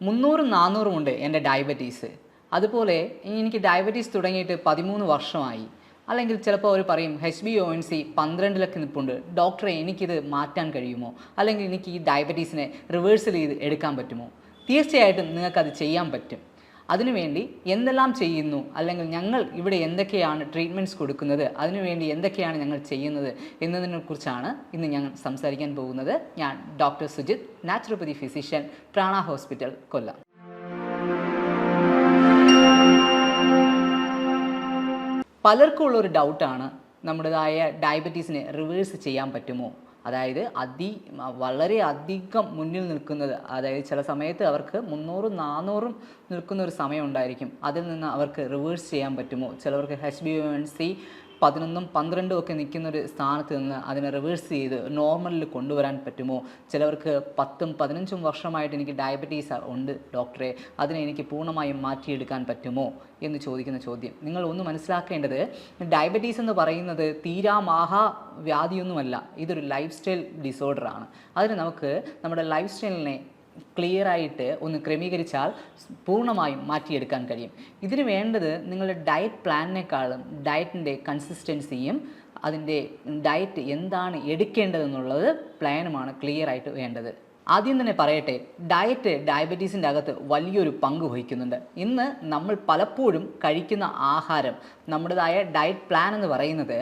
300 400 ഉണ്ട് എൻ്റെ ഡയബറ്റീസ്. അതുപോലെ എനിക്ക് ഡയബറ്റീസ് തുടങ്ങിയിട്ട് 13 വർഷമായി. അല്ലെങ്കിൽ ചിലപ്പോൾ അവർ പറയും HbA1c 12 നിൽപ്പുണ്ട്, ഡോക്ടറെ എനിക്കിത് മാറ്റാൻ കഴിയുമോ, അല്ലെങ്കിൽ എനിക്ക് ഈ ഡയബറ്റീസിനെ റിവേഴ്സൽ ചെയ്ത് എടുക്കാൻ പറ്റുമോ? തീർച്ചയായിട്ടും നിങ്ങൾക്കത് ചെയ്യാൻ പറ്റും. അതിനുവേണ്ടി എന്തെല്ലാം ചെയ്യുന്നു, അല്ലെങ്കിൽ ഞങ്ങൾ ഇവിടെ എന്തൊക്കെയാണ് ട്രീറ്റ്മെൻറ്റ്സ് കൊടുക്കുന്നത്, അതിനുവേണ്ടി എന്തൊക്കെയാണ് ഞങ്ങൾ ചെയ്യുന്നത് എന്നതിനെക്കുറിച്ചാണ് ഇന്ന് ഞങ്ങൾ സംസാരിക്കാൻ പോകുന്നത്. ഞാൻ doctor Sujith, naturopathy physician, Prana hospital, Kollam. പലർക്കും ഉള്ളൊരു ഡൗട്ടാണ് നമ്മുടേതായ ഡയബറ്റീസിനെ റിവേഴ്സ് ചെയ്യാൻ പറ്റുമോ. അതായത് വളരെ അധികം മുന്നിൽ നിൽക്കുന്നത്, അതായത് ചില സമയത്ത് അവർക്ക് 300 400 നിൽക്കുന്ന ഒരു സമയം ഉണ്ടായിരിക്കും. അതിൽ നിന്ന് അവർക്ക് റിവേഴ്സ് ചെയ്യാൻ പറ്റുമോ? ചിലവർക്ക് HbA1c 11 12 ഒക്കെ നിൽക്കുന്നൊരു സ്ഥാനത്ത് നിന്ന് അതിനെ റിവേഴ്സ് ചെയ്ത് നോർമലിൽ കൊണ്ടുവരാൻ പറ്റുമോ? ചിലവർക്ക് 10 15 വർഷമായിട്ട് എനിക്ക് ഡയബറ്റീസ് ഉണ്ട് ഡോക്ടറെ, അതിനെ എനിക്ക് പൂർണ്ണമായും മാറ്റിയെടുക്കാൻ പറ്റുമോ എന്ന് ചോദിക്കുന്ന ചോദ്യം. നിങ്ങൾ ഒന്ന് മനസ്സിലാക്കേണ്ടത്, ഡയബറ്റീസ് എന്ന് പറയുന്നത് വ്യാധിയൊന്നുമല്ല. ഇതൊരു ലൈഫ് സ്റ്റൈൽ ഡിസോർഡറാണ്. അതിന് നമുക്ക് നമ്മുടെ ലൈഫ് സ്റ്റൈലിനെ ക്ലിയറായിട്ട് ഒന്ന് ക്രമീകരിച്ചാൽ പൂർണ്ണമായും മാറ്റിയെടുക്കാൻ കഴിയും. ഇതിന് വേണ്ടത് നിങ്ങളുടെ ഡയറ്റ് പ്ലാനിനേക്കാളും ഡയറ്റിൻ്റെ കൺസിസ്റ്റൻസിയും അതിൻ്റെ ഡയറ്റ് എന്താണ് എടുക്കേണ്ടതെന്നുള്ളത് പ്ലാനുമാണ് ക്ലിയറായിട്ട് വേണ്ടത്. ആദ്യം തന്നെ പറയട്ടെ, ഡയബറ്റീസിൻ്റെ അകത്ത് വലിയൊരു പങ്ക് വഹിക്കുന്നുണ്ട്. ഇന്ന് നമ്മൾ പലപ്പോഴും കഴിക്കുന്ന ആഹാരം, നമ്മുടേതായ ഡയറ്റ് പ്ലാൻ എന്ന് പറയുന്നത്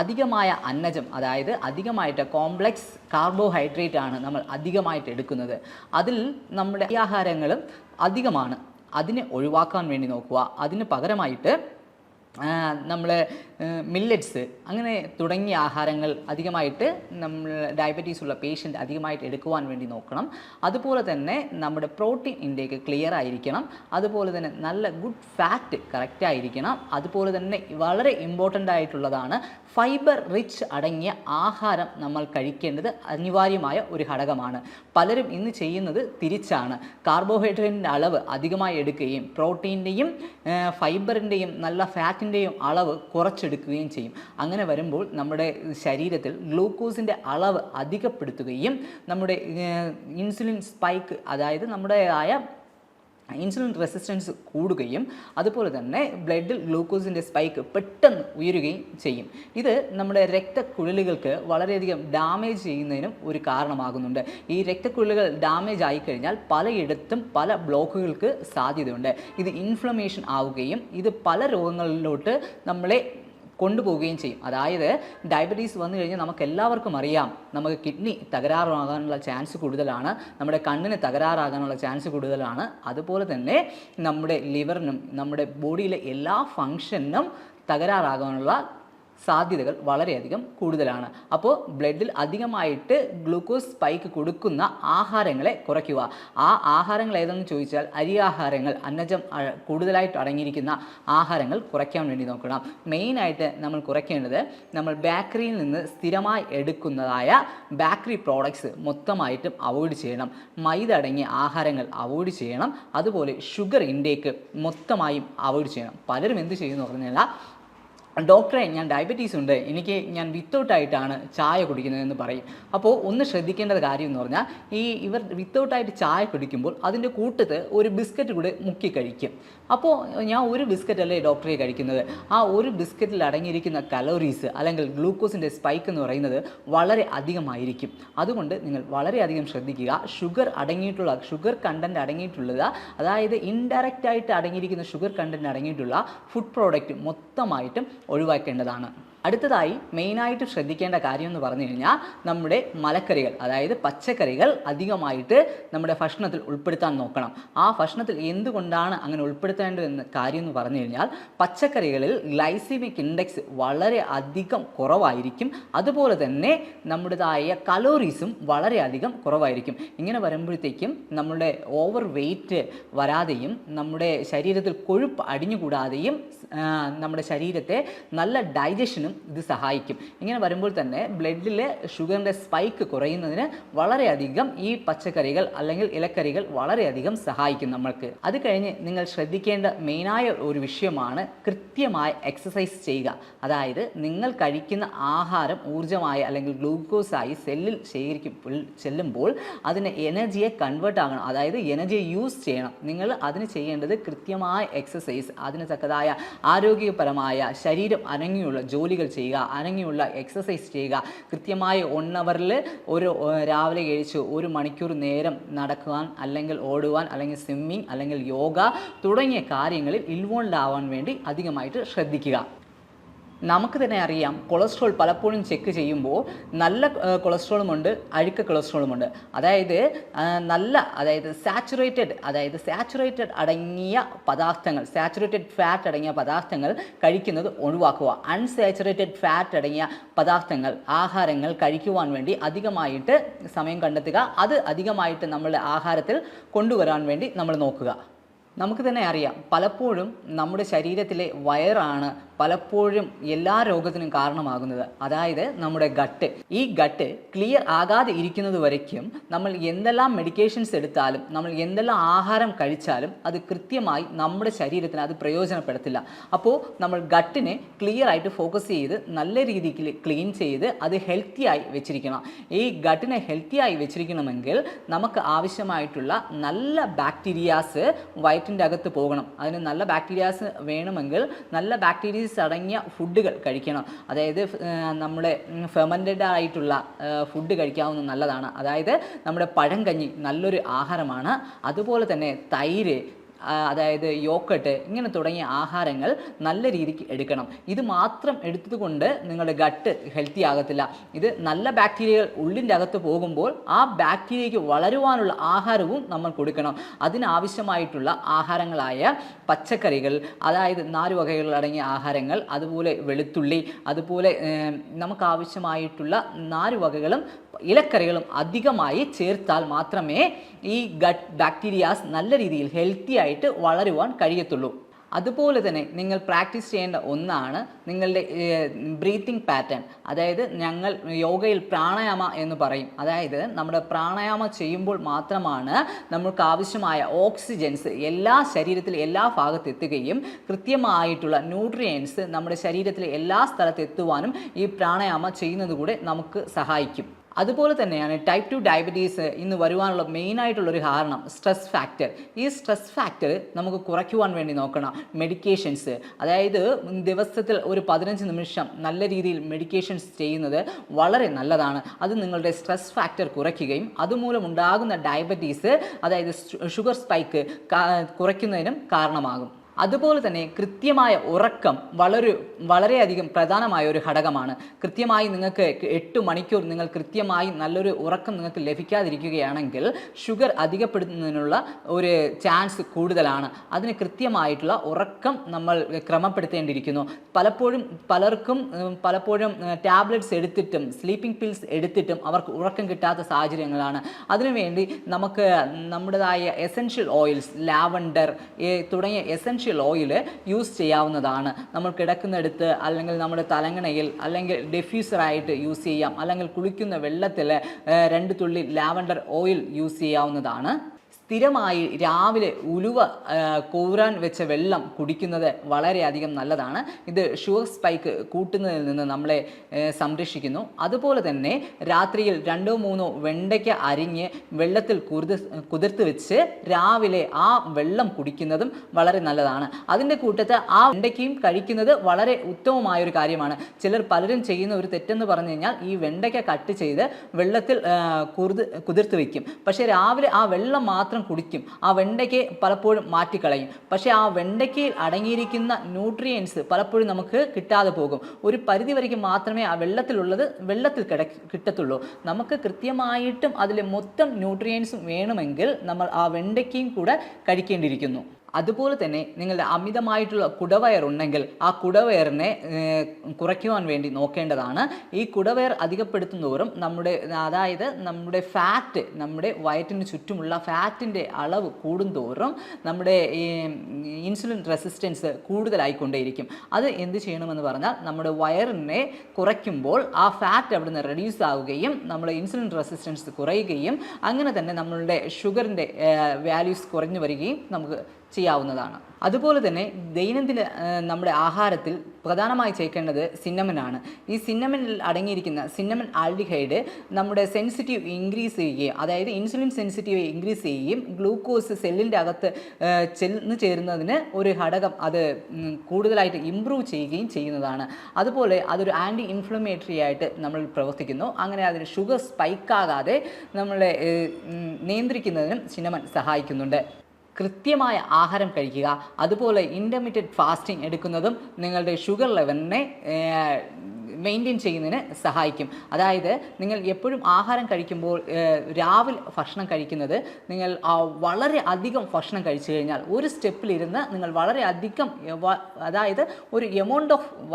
അധികമായ അന്നജം, അതായത് അധികമായിട്ട് കോംപ്ലക്സ് കാർബോഹൈഡ്രേറ്റ് ആണ് നമ്മൾ അധികമായിട്ട് എടുക്കുന്നത്. അതിൽ നമ്മുടെ ആഹാരങ്ങളും അധികമാണ്. അതിനെ ഒഴിവാക്കാൻ വേണ്ടി നോക്കുക. അതിന് പകരമായിട്ട് നമ്മൾ മില്ലറ്റ്സ് അങ്ങനെ തുടങ്ങിയ ആഹാരങ്ങൾ അധികമായിട്ട് നമ്മൾ ഡയബറ്റീസ് ഉള്ള പേഷ്യൻ്റ് അധികമായിട്ട് എടുക്കുവാൻ വേണ്ടി നോക്കണം. അതുപോലെ തന്നെ നമ്മുടെ പ്രോട്ടീൻ ഇൻടേക്ക് ക്ലിയർ ആയിരിക്കണം. അതുപോലെ തന്നെ നല്ല ഗുഡ് ഫാറ്റ് കറക്റ്റ് ആയിരിക്കണം. അതുപോലെ തന്നെ വളരെ ഇമ്പോർട്ടൻ്റ് ആയിട്ടുള്ളതാണ് ഫൈബർ റിച്ച് അടങ്ങിയ ആഹാരം നമ്മൾ കഴിക്കേണ്ടത് അനിവാര്യമായ ഒരു ഘടകമാണ്. പലരും ഇന്ന് ചെയ്യുന്നത് തിരിച്ചാണ്. കാർബോഹൈഡ്രേറ്റിൻ്റെ അളവ് അധികമായി എടുക്കുകയും പ്രോട്ടീൻ്റെയും ഫൈബറിൻ്റെയും നല്ല ഫാറ്റിൻ്റെയും അളവ് കുറച്ചെടുക്കുകയും ചെയ്യും. അങ്ങനെ വരുമ്പോൾ നമ്മുടെ ശരീരത്തിൽ ഗ്ലൂക്കോസിൻ്റെ അളവ് അധികപ്പെടുത്തുകയും നമ്മുടെ ഇൻസുലിൻ സ്പൈക്ക്, അതായത് നമ്മുടേതായ ഇൻസുലിൻ റെസിസ്റ്റൻസ് കൂടുകയും അതുപോലെ തന്നെ ബ്ലഡിൽ ഗ്ലൂക്കോസിൻ്റെ സ്പൈക്ക് പെട്ടെന്ന് ഉയരുകയും ചെയ്യും. ഇത് നമ്മുടെ രക്തക്കുഴലുകൾക്ക് വളരെയധികം ഡാമേജ് ചെയ്യുന്നതിനും ഒരു കാരണമാകുന്നുണ്ട്. ഈ രക്തക്കുഴലുകൾ ഡാമേജ് ആയിക്കഴിഞ്ഞാൽ പലയിടത്തും പല ബ്ലോക്കുകൾക്ക് സാധ്യതയുണ്ട്. ഇത് ഇൻഫ്ലമേഷൻ ആവുകയും ഇത് പല രോഗങ്ങളിലോട്ട് നമ്മളെ കൊണ്ടുപോവുകയും ചെയ്യും. അതായത് ഡയബറ്റീസ് വന്നു കഴിഞ്ഞാൽ നമുക്ക് എല്ലാവർക്കും അറിയാം, നമുക്ക് കിഡ്നി തകരാറാകാനുള്ള ചാൻസ് കൂടുതലാണ്, നമ്മുടെ കണ്ണിന് തകരാറാകാനുള്ള ചാൻസ് കൂടുതലാണ്. അതുപോലെ തന്നെ നമ്മുടെ ലിവറിനും നമ്മുടെ ബോഡിയിലെ എല്ലാ ഫങ്ഷനും തകരാറാകാനുള്ള സാധ്യതകൾ വളരെയധികം കൂടുതലാണ്. അപ്പോൾ ബ്ലഡിൽ അധികമായിട്ട് ഗ്ലൂക്കോസ് സ്പൈക്ക് കൊടുക്കുന്ന ആഹാരങ്ങളെ കുറയ്ക്കുക. ആ ആഹാരങ്ങൾ ഏതെന്ന് ചോദിച്ചാൽ അരി ആഹാരങ്ങൾ, അന്നജം കൂടുതലായിട്ട് അടങ്ങിയിരിക്കുന്ന ആഹാരങ്ങൾ കുറയ്ക്കാൻ വേണ്ടി നോക്കണം. മെയിനായിട്ട് നമ്മൾ കുറയ്ക്കേണ്ടത്, നമ്മൾ ബേക്കറിയിൽ നിന്ന് സ്ഥിരമായി എടുക്കുന്നതായ ബേക്കറി പ്രോഡക്ട്സ് മൊത്തമായിട്ടും അവോയ്ഡ് ചെയ്യണം. മൈദ അടങ്ങിയ ആഹാരങ്ങൾ അവോയ്ഡ് ചെയ്യണം. അതുപോലെ ഷുഗർ ഇൻടേക്ക് മൊത്തമായും അവോയ്ഡ് ചെയ്യണം. പലരും എന്ത് ചെയ്യുമെന്ന് പറഞ്ഞാൽ, ഡോക്ടറെ ഞാൻ ഡയബറ്റീസ് ഉണ്ട്, ഞാൻ വിത്തൗട്ടായിട്ടാണ് ചായ കുടിക്കുന്നതെന്ന് പറയും. അപ്പോൾ ഒന്ന് ശ്രദ്ധിക്കേണ്ട കാര്യം എന്ന് പറഞ്ഞാൽ, ഇവർ വിത്തൗട്ടായിട്ട് ചായ കുടിക്കുമ്പോൾ അതിൻ്റെ കൂട്ടത്ത് ഒരു ബിസ്ക്കറ്റ് കൂടെ മുക്കി കഴിക്കും. അപ്പോൾ ഞാൻ ഒരു ബിസ്ക്കറ്റ് അല്ലേ ഡോക്ടറെ കഴിക്കുന്നത്, ആ ഒരു ബിസ്ക്കറ്റിൽ അടങ്ങിയിരിക്കുന്ന കലോറീസ് അല്ലെങ്കിൽ ഗ്ലൂക്കോസിൻ്റെ സ്പൈക്ക് എന്ന് പറയുന്നത് വളരെ അധികമായിരിക്കും. അതുകൊണ്ട് നിങ്ങൾ വളരെയധികം ശ്രദ്ധിക്കുക. ഷുഗർ കണ്ടൻറ്റ് അടങ്ങിയിട്ടുള്ളത്, അതായത് ഇൻഡയറക്റ്റ് ആയിട്ട് അടങ്ങിയിരിക്കുന്ന ഷുഗർ കണ്ടൻറ്റ് അടങ്ങിയിട്ടുള്ള ഫുഡ് പ്രോഡക്റ്റ് മൊത്തമായിട്ടും ഒഴിവാക്കേണ്ടതാണ്. അടുത്തതായി മെയിനായിട്ട് ശ്രദ്ധിക്കേണ്ട കാര്യം എന്ന് പറഞ്ഞു കഴിഞ്ഞാൽ, നമ്മുടെ മലക്കറികൾ, അതായത് പച്ചക്കറികൾ അധികമായിട്ട് നമ്മുടെ ഭക്ഷണത്തിൽ ഉൾപ്പെടുത്താൻ നോക്കണം. ആ ഭക്ഷണത്തിൽ എന്തുകൊണ്ടാണ് അങ്ങനെ ഉൾപ്പെടുത്തേണ്ടതെന്ന് കാര്യം എന്ന് പറഞ്ഞു കഴിഞ്ഞാൽ, പച്ചക്കറികളിൽ ഗ്ലൈസീമിക് ഇൻഡെക്സ് വളരെ അധികം കുറവായിരിക്കും. അതുപോലെ തന്നെ നമ്മുടേതായ കലോറീസും വളരെയധികം കുറവായിരിക്കും. ഇങ്ങനെ വരുമ്പോഴത്തേക്കും നമ്മുടെ ഓവർ വെയ്റ്റ് വരാതെയും നമ്മുടെ ശരീരത്തിൽ കൊഴുപ്പ് അടിഞ്ഞുകൂടാതെയും നമ്മുടെ ശരീരത്തെ നല്ല ഡൈജഷനും ഇത് സഹായിക്കും. ഇങ്ങനെ വരുമ്പോൾ തന്നെ ബ്ലഡിലെ ഷുഗറിൻ്റെ സ്പൈക്ക് കുറയുന്നതിന് വളരെയധികം ഈ പച്ചക്കറികൾ അല്ലെങ്കിൽ ഇലക്കറികൾ വളരെയധികം സഹായിക്കും നമ്മൾക്ക്. അത് കഴിഞ്ഞ് നിങ്ങൾ ശ്രദ്ധിക്കേണ്ട മെയിനായ ഒരു വിഷയമാണ് കൃത്യമായ എക്സസൈസ് ചെയ്യുക. അതായത് നിങ്ങൾ കഴിക്കുന്ന ആഹാരം ഊർജ്ജമായി അല്ലെങ്കിൽ ഗ്ലൂക്കോസായി സെല്ലിൽ ചെല്ലുമ്പോൾ അതിന് എനർജിയെ കൺവേർട്ട് ആകണം, അതായത് എനർജിയെ യൂസ് ചെയ്യണം. നിങ്ങൾ അതിന് ചെയ്യേണ്ടത് കൃത്യമായ എക്സസൈസ്, അതിന് തക്കതായ ആരോഗ്യപരമായ ശരീരം അനങ്ങിയുള്ള ജോലികൾ ചെയ്യുക, അനങ്ങിയുള്ള എക്സസൈസ് ചെയ്യുക. കൃത്യമായി 1 അവറിൽ രാവിലെ കഴിച്ച് 1 മണിക്കൂർ നേരം നടക്കുവാൻ അല്ലെങ്കിൽ ഓടുവാൻ അല്ലെങ്കിൽ സ്വിമ്മിങ് അല്ലെങ്കിൽ യോഗ തുടങ്ങിയ കാര്യങ്ങളിൽ ഇൻവോൾവ് ആവാൻ വേണ്ടി അധികമായിട്ട് ശ്രദ്ധിക്കുക. നമുക്ക് തന്നെ അറിയാം, കൊളസ്ട്രോൾ പലപ്പോഴും ചെക്ക് ചെയ്യുമ്പോൾ നല്ല കൊളസ്ട്രോളുമുണ്ട്, അഴുക്ക കൊളസ്ട്രോളുമുണ്ട്. അതായത് സാച്ചുറേറ്റഡ് അടങ്ങിയ പദാർത്ഥങ്ങൾ, സാച്ചുറേറ്റഡ് ഫാറ്റ് അടങ്ങിയ പദാർത്ഥങ്ങൾ കഴിക്കുന്നത് ഒഴിവാക്കുക. അൺസാച്ചുറേറ്റഡ് ഫാറ്റ് അടങ്ങിയ പദാർത്ഥങ്ങൾ, ആഹാരങ്ങൾ കഴിക്കുവാൻ വേണ്ടി അധികമായിട്ട് സമയം കണ്ടെത്തുക. അത് അധികമായിട്ട് നമ്മളുടെ ആഹാരത്തിൽ കൊണ്ടുവരാൻ വേണ്ടി നമ്മൾ നോക്കുക. നമുക്ക് തന്നെ അറിയാം, പലപ്പോഴും നമ്മുടെ ശരീരത്തിലെ വയറാണ് പലപ്പോഴും എല്ലാ രോഗത്തിനും കാരണമാകുന്നത്. അതായത് നമ്മുടെ ഗട്ട്. ഈ ഗട്ട് ക്ലിയർ ആകാതെ ഇരിക്കുന്നത് വരയ്ക്കും നമ്മൾ എന്തെല്ലാം മെഡിക്കേഷൻസ് എടുത്താലും, നമ്മൾ എന്തെല്ലാം ആഹാരം കഴിച്ചാലും അത് കൃത്യമായി നമ്മുടെ ശരീരത്തിന് അത് പ്രയോജനപ്പെടുത്തില്ല. അപ്പോൾ നമ്മൾ ഗട്ടിനെ ക്ലിയർ ആയിട്ട് ഫോക്കസ് ചെയ്ത് നല്ല രീതിക്ക് ക്ലീൻ ചെയ്ത് അത് ഹെൽത്തിയായി വെച്ചിരിക്കണം. ഈ ഗട്ടിനെ ഹെൽത്തിയായി വെച്ചിരിക്കണമെങ്കിൽ നമുക്ക് ആവശ്യമായിട്ടുള്ള നല്ല ബാക്ടീരിയാസ് വയറ്റിൻ്റെ അകത്ത് പോകണം. അതിന് നല്ല ബാക്ടീരിയാസ് വേണമെങ്കിൽ നല്ല ബാക്ടീരിയ അടങ്ങിയ ഫുഡുകൾ കഴിക്കണം. അതായത് നമ്മുടെ ഫെർമെൻറ്റഡ് ആയിട്ടുള്ള ഫുഡ് കഴിക്കാവുന്നത് നല്ലതാണ്. അതായത് നമ്മുടെ പഴങ്കഞ്ഞി നല്ലൊരു ആഹാരമാണ്. അതുപോലെ തന്നെ തൈര്, അതായത് യോക്കട്ട്, ഇങ്ങനെ തുടങ്ങിയ ആഹാരങ്ങൾ നല്ല രീതിക്ക് എടുക്കണം. ഇത് മാത്രം എടുത്തതുകൊണ്ട് നിങ്ങളുടെ ഗട്ട് ഹെൽത്തി ആകത്തില്ല. ഇത് നല്ല ബാക്ടീരിയകൾ ഉള്ളിൻ്റെ അകത്ത് പോകുമ്പോൾ ആ ബാക്ടീരിയയ്ക്ക് വളരുവാനുള്ള ആഹാരവും നമ്മൾ കൊടുക്കണം. അതിനാവശ്യമായിട്ടുള്ള ആഹാരങ്ങളായ പച്ചക്കറികൾ, അതായത് നാരുവകകൾ അടങ്ങിയ ആഹാരങ്ങൾ, അതുപോലെ വെളുത്തുള്ളി, അതുപോലെ നമുക്കാവശ്യമായിട്ടുള്ള നാരുവകകളും ഇലക്കറികളും അധികമായി ചേർത്താൽ മാത്രമേ ഈ ഗട്ട് ബാക്ടീരിയാസ് നല്ല രീതിയിൽ ഹെൽത്തി ആയിട്ട് വളരുവാൻ കഴിയത്തുള്ളൂ. അതുപോലെ തന്നെ നിങ്ങൾ പ്രാക്ടീസ് ചെയ്യേണ്ട ഒന്നാണ് നിങ്ങളുടെ ബ്രീത്തിങ് പാറ്റേൺ. അതായത് ഞങ്ങൾ യോഗയിൽ പ്രാണായാമ എന്ന് പറയും. അതായത് നമ്മുടെ പ്രാണായാമം ചെയ്യുമ്പോൾ മാത്രമാണ് നമുക്ക് ആവശ്യമായ ഓക്സിജൻസ് എല്ലാ ശരീരത്തിലെ എല്ലാ ഭാഗത്ത് എത്തുകയും കൃത്യമായിട്ടുള്ള ന്യൂട്രിയൻസ് നമ്മുടെ ശരീരത്തിലെ എല്ലാ സ്ഥലത്ത് എത്തുവാനും ഈ പ്രാണായാമം ചെയ്യുന്നത് കൂടെ നമുക്ക് സഹായിക്കും. അതുപോലെ തന്നെയാണ് ടൈപ്പ് 2 ഡയബറ്റീസ് ഇന്ന് വരുവാനുള്ള മെയിനായിട്ടുള്ളൊരു കാരണം സ്ട്രെസ് ഫാക്ടർ. ഈ സ്ട്രെസ് ഫാക്ടർ നമുക്ക് കുറയ്ക്കുവാൻ വേണ്ടി നോക്കണം. മെഡിക്കേഷൻസ്, അതായത് ദിവസത്തിൽ ഒരു 15 നിമിഷം നല്ല രീതിയിൽ മെഡിക്കേഷൻസ് ചെയ്യുന്നത് വളരെ നല്ലതാണ്. അത് നിങ്ങളുടെ സ്ട്രെസ് ഫാക്ടർ കുറയ്ക്കുകയും അതുമൂലം ഉണ്ടാകുന്ന ഡയബറ്റീസ്, അതായത് ഷുഗർ സ്പൈക്ക് കുറയ്ക്കുന്നതിനും കാരണമാകും. അതുപോലെ തന്നെ കൃത്യമായ ഉറക്കം വളരെയധികം പ്രധാനമായ ഒരു ഘടകമാണ്. കൃത്യമായി നിങ്ങൾക്ക് 8 മണിക്കൂർ നിങ്ങൾ കൃത്യമായി നല്ലൊരു ഉറക്കം നിങ്ങൾക്ക് ലഭിക്കാതിരിക്കുകയാണെങ്കിൽ ഷുഗർ അധികപ്പെടുന്നതിനുള്ള ഒരു ചാൻസ് കൂടുതലാണ്. അതിന് കൃത്യമായിട്ടുള്ള ഉറക്കം നമ്മൾ ക്രമപ്പെടുത്തേണ്ടിയിരിക്കുന്നു. പലപ്പോഴും ടാബ്ലറ്റ്സ് എടുത്തിട്ടും സ്ലീപ്പിംഗ് പിൽസ് എടുത്തിട്ടും അവർക്ക് ഉറക്കം കിട്ടാത്ത സാഹചര്യങ്ങളാണ്. അതിനുവേണ്ടി നമുക്ക് നമ്മുടേതായ എസൻഷ്യൽ ഓയിൽസ്, ലാവൻഡർ തുടങ്ങിയ എസൻഷ്യൽ ഓയിൽ യൂസ് ചെയ്യാവുന്നതാണ്. നമ്മൾ കിടക്കുന്നിടത്ത് അല്ലെങ്കിൽ നമ്മുടെ തലങ്ങണയിൽ അല്ലെങ്കിൽ ഡിഫ്യൂസറായിട്ട് യൂസ് ചെയ്യാം. അല്ലെങ്കിൽ കുളിക്കുന്ന വെള്ളത്തിൽ 2 തുള്ളി ലാവൻഡർ ഓയിൽ യൂസ് ചെയ്യാവുന്നതാണ്. സ്ഥിരമായി രാവിലെ ഉലുവ കോരാൻ വെച്ച വെള്ളം കുടിക്കുന്നത് വളരെയധികം നല്ലതാണ്. ഇത് ഷുഗർ സ്പൈക്ക് കൂട്ടുന്നതിൽ നിന്ന് നമ്മളെ സംരക്ഷിക്കുന്നു. അതുപോലെ തന്നെ രാത്രിയിൽ 2-3 വെണ്ടയ്ക്ക അരിഞ്ഞ് വെള്ളത്തിൽ കുതിർത്ത് വെച്ച് രാവിലെ ആ വെള്ളം കുടിക്കുന്നതും വളരെ നല്ലതാണ്. അതിൻ്റെ കൂട്ടത്ത് ആ വെണ്ടയ്ക്കയും കഴിക്കുന്നത് വളരെ ഉത്തമമായൊരു കാര്യമാണ്. പലരും ചെയ്യുന്ന ഒരു തെറ്റെന്ന് പറഞ്ഞു കഴിഞ്ഞാൽ ഈ വെണ്ടയ്ക്ക കട്ട് ചെയ്ത് വെള്ളത്തിൽ കുതിർത്ത് വയ്ക്കും. പക്ഷേ രാവിലെ ആ വെള്ളം മാത്രം കുടിക്കും. ആ വെണ്ടയ്ക്ക് പലപ്പോഴും മാറ്റിക്കളയും. പക്ഷേ ആ വെണ്ടയ്ക്കയിൽ അടങ്ങിയിരിക്കുന്ന ന്യൂട്രിയൻസ് പലപ്പോഴും നമുക്ക് കിട്ടാതെ പോകും. ഒരു പരിധി വരയ്ക്ക് മാത്രമേ ആ വെള്ളത്തിൽ കിട്ടത്തുള്ളൂ. നമുക്ക് കൃത്യമായിട്ടും അതിലെ മൊത്തം ന്യൂട്രിയൻസും വേണമെങ്കിൽ നമ്മൾ ആ വെണ്ടയ്ക്കയും കൂടെ കഴിക്കേണ്ടിയിരിക്കുന്നു. അതുപോലെ തന്നെ നിങ്ങളുടെ അമിതമായിട്ടുള്ള കുടവയർ ഉണ്ടെങ്കിൽ ആ കുടവയറിനെ കുറയ്ക്കുവാൻ വേണ്ടി നോക്കേണ്ടതാണ്. ഈ കുടവയർ അധികപ്പെടുത്തുന്നതോറും അതായത് നമ്മുടെ ഫാറ്റ്, നമ്മുടെ വയറ്റിന് ചുറ്റുമുള്ള ഫാറ്റിൻ്റെ അളവ് കൂടുന്തോറും നമ്മുടെ ഇൻസുലിൻ റെസിസ്റ്റൻസ് കൂടുതലായിക്കൊണ്ടേയിരിക്കും. അത് എന്ത് ചെയ്യണമെന്ന് പറഞ്ഞാൽ നമ്മുടെ വയറിനെ കുറയ്ക്കുമ്പോൾ ആ ഫാറ്റ് അവിടെ നിന്ന് റെഡ്യൂസ് ആവുകയും നമ്മുടെ ഇൻസുലിൻ റെസിസ്റ്റൻസ് കുറയുകയും അങ്ങനെ തന്നെ നമ്മളുടെ ഷുഗറിൻ്റെ വാല്യൂസ് കുറഞ്ഞു വരികയും നമുക്ക് ചെയ്യാവുന്നതാണ്. അതുപോലെ തന്നെ ദൈനംദിന നമ്മുടെ ആഹാരത്തിൽ പ്രധാനമായി ചേർക്കേണ്ടത് സിന്നമനാണ്. ഈ സിന്നമനിൽ അടങ്ങിയിരിക്കുന്ന സിന്നമൻ ആൽഡിഹൈഡ് നമ്മുടെ സെൻസിറ്റീവ് ഇൻക്രീസ് ചെയ്യുകയും, അതായത് ഇൻസുലിൻ സെൻസിറ്റീവ് ഇൻക്രീസ് ചെയ്യുകയും ഗ്ലൂക്കോസ് സെല്ലിൻ്റെ അകത്ത് ചെന്ന് ചേരുന്നതിന് ഒരു ഘടകം അത് കൂടുതലായിട്ട് ഇമ്പ്രൂവ് ചെയ്യുകയും ചെയ്യുന്നതാണ്. അതുപോലെ അതൊരു ആൻറ്റി ഇൻഫ്ലമേറ്ററി ആയിട്ട് നമ്മൾ പ്രവർത്തിക്കുന്നു. അങ്ങനെ അതിന് ഷുഗർ സ്പൈക്കാകാതെ നമ്മളെ നിയന്ത്രിക്കുന്നതിനും സിന്നമൻ സഹായിക്കുന്നുണ്ട്. കൃത്യമായ ആഹാരം കഴിക്കുക, അതുപോലെ ഇൻ്റർമീഡിയറ്റ് ഫാസ്റ്റിംഗ് എടുക്കുന്നതും നിങ്ങളുടെ ഷുഗർ ലെവലിനെ മെയിൻറ്റെയിൻ ചെയ്യുന്നതിന് സഹായിക്കും. അതായത് നിങ്ങൾ എപ്പോഴും ആഹാരം കഴിക്കുമ്പോൾ രാവിലെ ഭക്ഷണം കഴിക്കുന്നത് നിങ്ങൾ വളരെ അധികം ഭക്ഷണം കഴിച്ചു കഴിഞ്ഞാൽ ഒരു സ്റ്റെപ്പിലിരുന്ന് നിങ്ങൾ വളരെ അധികം അതായത് ഒരു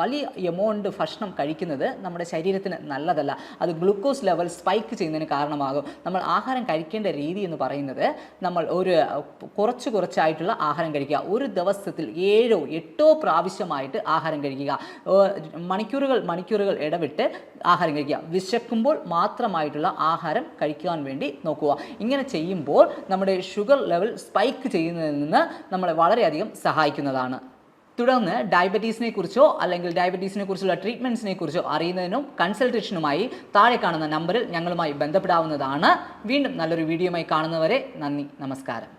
വലിയ എമൗണ്ട് ഭക്ഷണം കഴിക്കുന്നത് നമ്മുടെ ശരീരത്തിന് നല്ലതല്ല. അത് ഗ്ലൂക്കോസ് ലെവൽ സ്പൈക്ക് ചെയ്യുന്നതിന് കാരണമാകും. നമ്മൾ ആഹാരം കഴിക്കേണ്ട രീതി എന്ന് പറയുന്നത് നമ്മൾ ഒരു കുറച്ചായിട്ടുള്ള ആഹാരം കഴിക്കുക. ഒരു ദിവസത്തിൽ 7-8 പ്രാവശ്യമായിട്ട് ആഹാരം കഴിക്കുക. മണിക്കൂറുകൾ ഇടവിട്ട് ആഹാരം കഴിക്കുക. വിശക്കുമ്പോൾ മാത്രമായിട്ടുള്ള ആഹാരം കഴിക്കാൻ വേണ്ടി നോക്കുക. ഇങ്ങനെ ചെയ്യുമ്പോൾ നമ്മുടെ ഷുഗർ ലെവൽ സ്പൈക്ക് ചെയ്യുന്നതിൽ നിന്ന് നമ്മളെ വളരെയധികം സഹായിക്കുന്നതാണ്. തുടർന്ന് ഡയബറ്റീസിനെ കുറിച്ചോ അല്ലെങ്കിൽ ഡയബറ്റീസിനെ കുറിച്ചുള്ള ട്രീറ്റ്മെൻറ്റ്സിനെ കുറിച്ചോ അറിയുന്നതിനും കൺസൾട്ടേഷനുമായി താഴെ കാണുന്ന നമ്പറിൽ ഞങ്ങളുമായി ബന്ധപ്പെടാവുന്നതാണ്. വീണ്ടും നല്ലൊരു വീഡിയോയുമായി കാണുന്നവരെ നന്ദി, നമസ്കാരം.